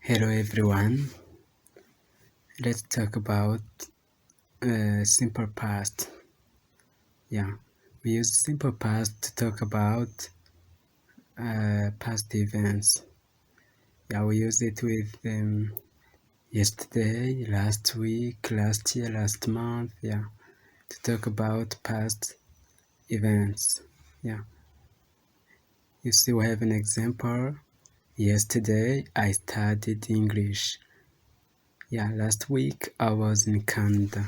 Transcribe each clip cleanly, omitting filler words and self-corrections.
Hello everyone, let's talk about simple past. We use simple past to talk about past events. We use it with yesterday, last week, last year, last month. To talk about past events. You see, we have an example. Yesterday, I studied English. Last week, I was in Canada.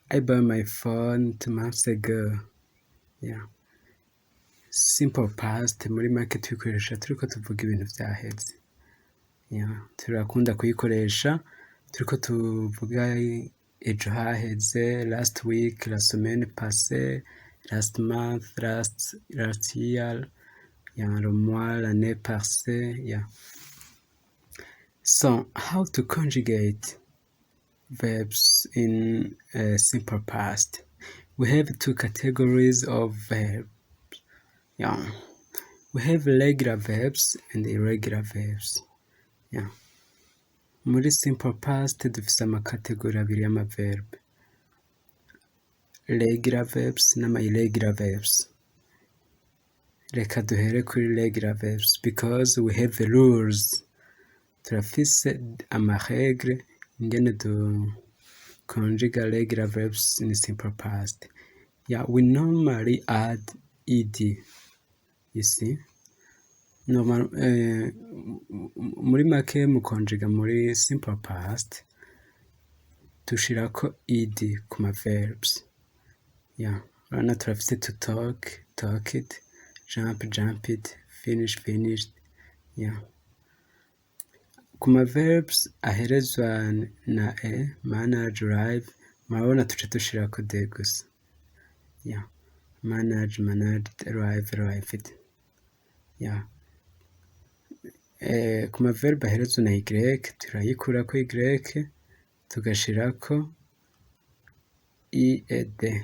I bought my phone 2 months ago. Simple past muri make tuyikoresha turiko tuvuga ibintu vyaheze. Turakunda kuyikoresha turiko tuvuga ejo haheze, last week, la semaine passée, last month, last year, le mois, l'année passée. So, how to conjugate verbs in simple past? We have two categories of verbs. We have regular verbs and irregular verbs. Muri simple past dufise amakategori abiri y'amaverb. Regular verbs n'ama irregular verbs. Reka duhere kuri regular verbs because we have the rules. Turafise amaregre ingene du conjugate regular verbs in simple past. We normally add ed. You see? Normal, muri make mu conjuga muri simple past dushirako ed ku ma verbs. Urabona turafise to talk, talked, jump, jumped, finish, finished. Ku ma verbs aherezwa na manage, arrive, murabona tuca dushirako de gusa. Manage, managed, arrive, arrived. Ku ma verb aherezwa na y turayikurako y tugashirako ied,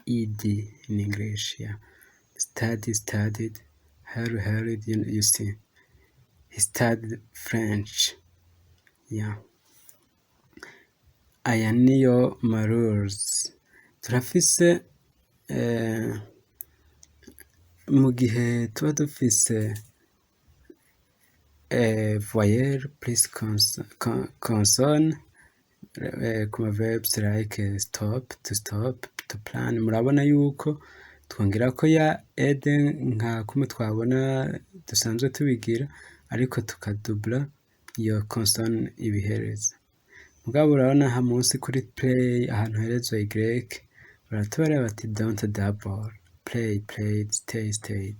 ied in English. Study, studied, hurry, hurried. You see, he studied French. Aya niyo ma rules. Turafise mu gihe tuba dufise voyelle plus consonne ku ma verbs like stop, to stop, to plan. Murabona yuko twongerako ya ed nka kumwe twabona dusanzwe tubigira ariko tukadubla iyo consonne ibihereza. Mugabo urabona aha munsi kuri play ahantu herezwa y baratubara bati don't double, play, played, stay, stayed.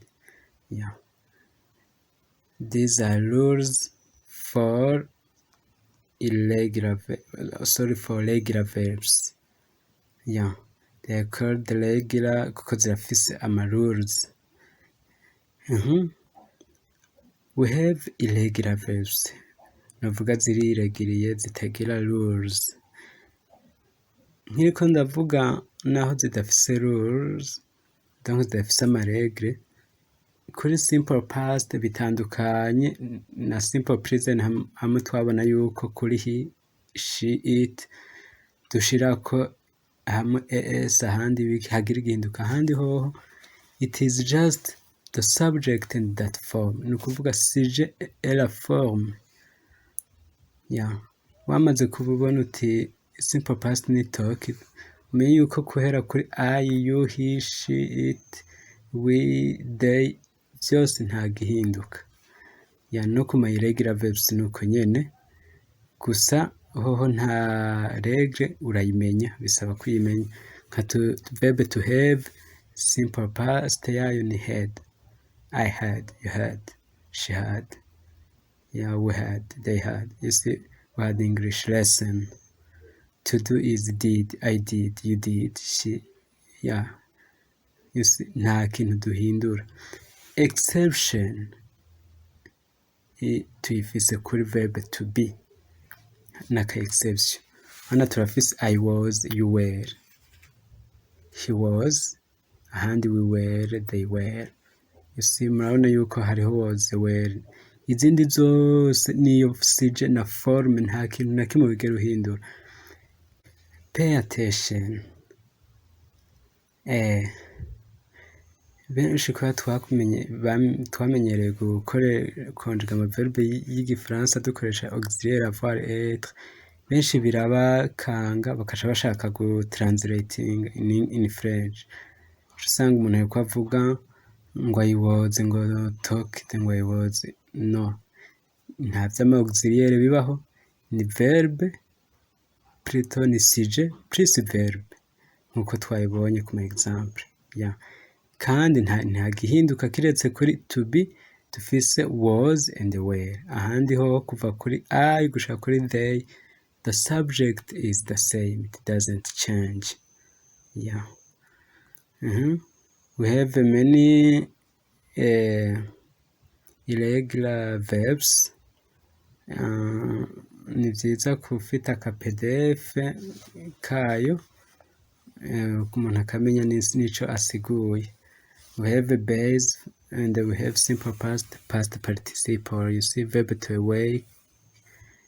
These are rules for regular verbs. They are called regular kuko zirafise ama rules. We have irregular verbs. Navuga ziri irregiriye zitagira rules. Nkiriko ndavuga naho zidafise rules, donc zidafise amaregre, kuri simple past bitandukanye na simple present hamwe twabona yuko kuri he, she, it dushirako hamwe es, ahandi hagira igihinduka, ahandi hoho it is just the subject in that form. Ni ukuvuga sujet et la forme. Wamaze kubibona uti simple past ni talked, umenye yuko guhera kuri I, you, he, she, it, we, they vyose nta gihinduka. No ku ma irregular verbs nuko nyene, gusa hoho nta regle urayimenya, bisaba kuyimenya. Nka verb to have, simple past yayo ni had. I had, you had, she had, we had, they had. You see, we had English lesson. To do is did, I did, you did, she. You see, nta kintu duhindura. Exception tuyifise kuri verb to be naka exception. Hano turafise I was, you were, he was, ahandi we were, they were. You see, murabona yuko hariho was, were izindi zose niyo sije na forme nta kintu na kimwe wigera uhindura. Pay attention. Benshi kuba twamenyereye konjuga amaverbe y'igifaransa dukoresha auxiliaire avoir être, benshi birabakanga bakaca bashaka gutranslating in French. Usanga umuntu ariko avuga ngo I was, ngo talked, ngo I was. No, nta vy'ama auxiliaire bibaho, ni verbe plutôt ni sujet plus verbe nkuko twabibonye ku example. Kandi nta gihinduka kiretse kuri to be dufise was and were. Ahandi ho kuva kuri I gushaka kuri they, the subject is the same, it doesn't change. We have many irregular verbs. Ni vyiza kufita aka PDF kayo umuntu akamenya nico asiguye. We have a base and we have simple past participle. You see verb to awake,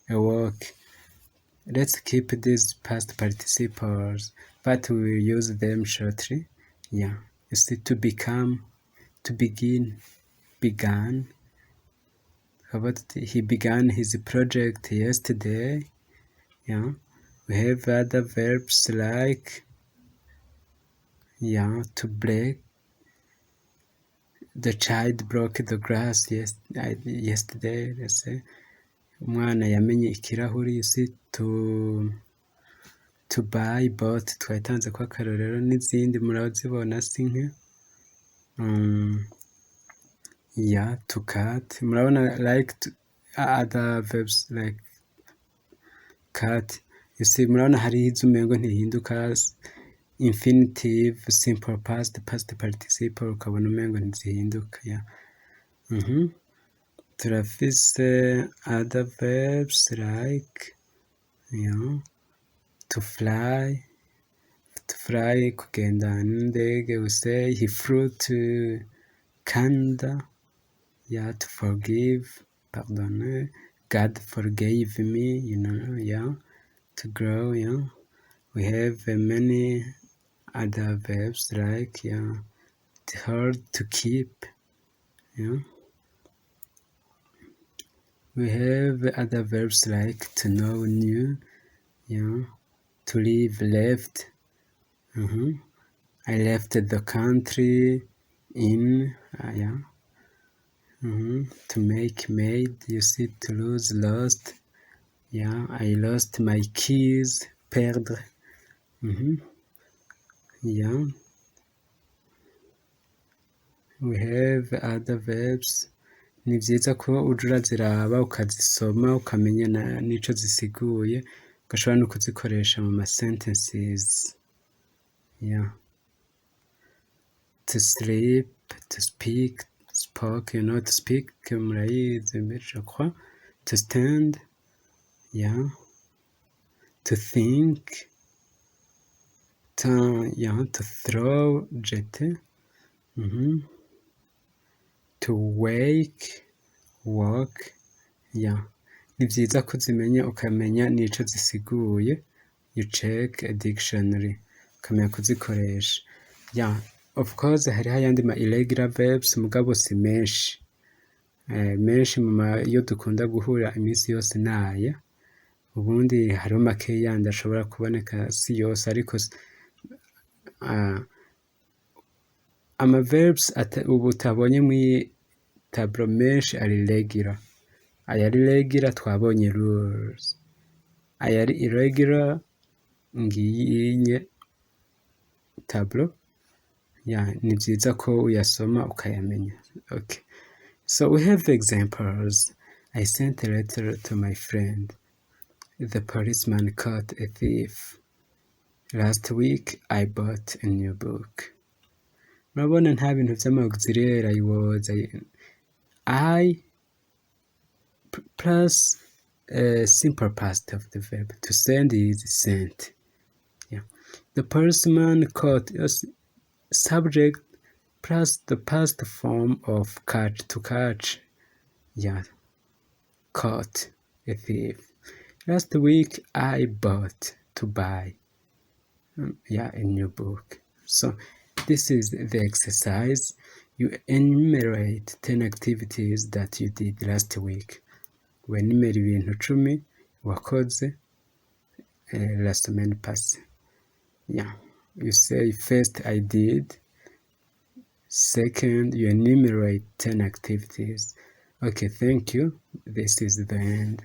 awoke. Let's keep these past participles, but we will use them shortly. You see, to become, to begin, began. How about he began his project yesterday? We have other verbs like to break. The child broke the glass yesterday. Let's say umwana yamenye ikirahuri. You see, to buy, bought, twatanze kwa karorero n'izindi murazibona sinke. To cut, murabona like other verbs like cut. You see, murabona hari izumengo ntihinduka, infinitive, simple past participle ukabona umengo ntizihinduka. Turafise other verbs like to fly, kugenda n'indege. We say he flew to Canada. To forgive, pardonner. God forgave me, to grow. We have many other verbs like to hold, to keep. We have other verbs like to know, knew. To leave, left. I left the country in. To make, made. You see, to lose, lost. I lost my keys, perdre. We have other verbs. Ni vyiza ko uja uraziraba ukazisoma ukamenya nico zisiguye, ugashobora no kuzikoresha mu ma sentences. To sleep, to speak, spoke, to speak, murayizi je crois. To stand, to think, to throw, jeter. To wake, walk. Ni vyiza kuzimenya ukamenya nico zisiguye. You check a dictionary ukamenya kuzikoresha. Of course hariho ayandi ma irregular verbs mugabo si menshi. Menshi yo dukunda guhura iminsi yose naya. Ubundi hariho make yandi ashobora kuboneka si yose, ariko ama verbs ubu tabonye muri tableau menshi ari irregular. Ayari regular twabonye rules. Ayari irregular ngiyi tableau. Ni vyiza ko uyasoma ukayamenya. Okay. So we have examples. I sent a letter to my friend. The policeman caught a thief. Last week I bought a new book. Murabona nta bintu vy'ama auxiliaire. I was, I plus simple past of the verb. To send is sent. The policeman caught, subject plus the past form of catch, to catch. caught a thief. Last week I bought to buy a new book. So this is the exercise. You enumerate 10 activities that you did last week. Wenimera ibintu 10 wakoze la semaine passée. Yeah. You say first I did. Second, you enumerate 10 activities. Okay, thank you. This is the end.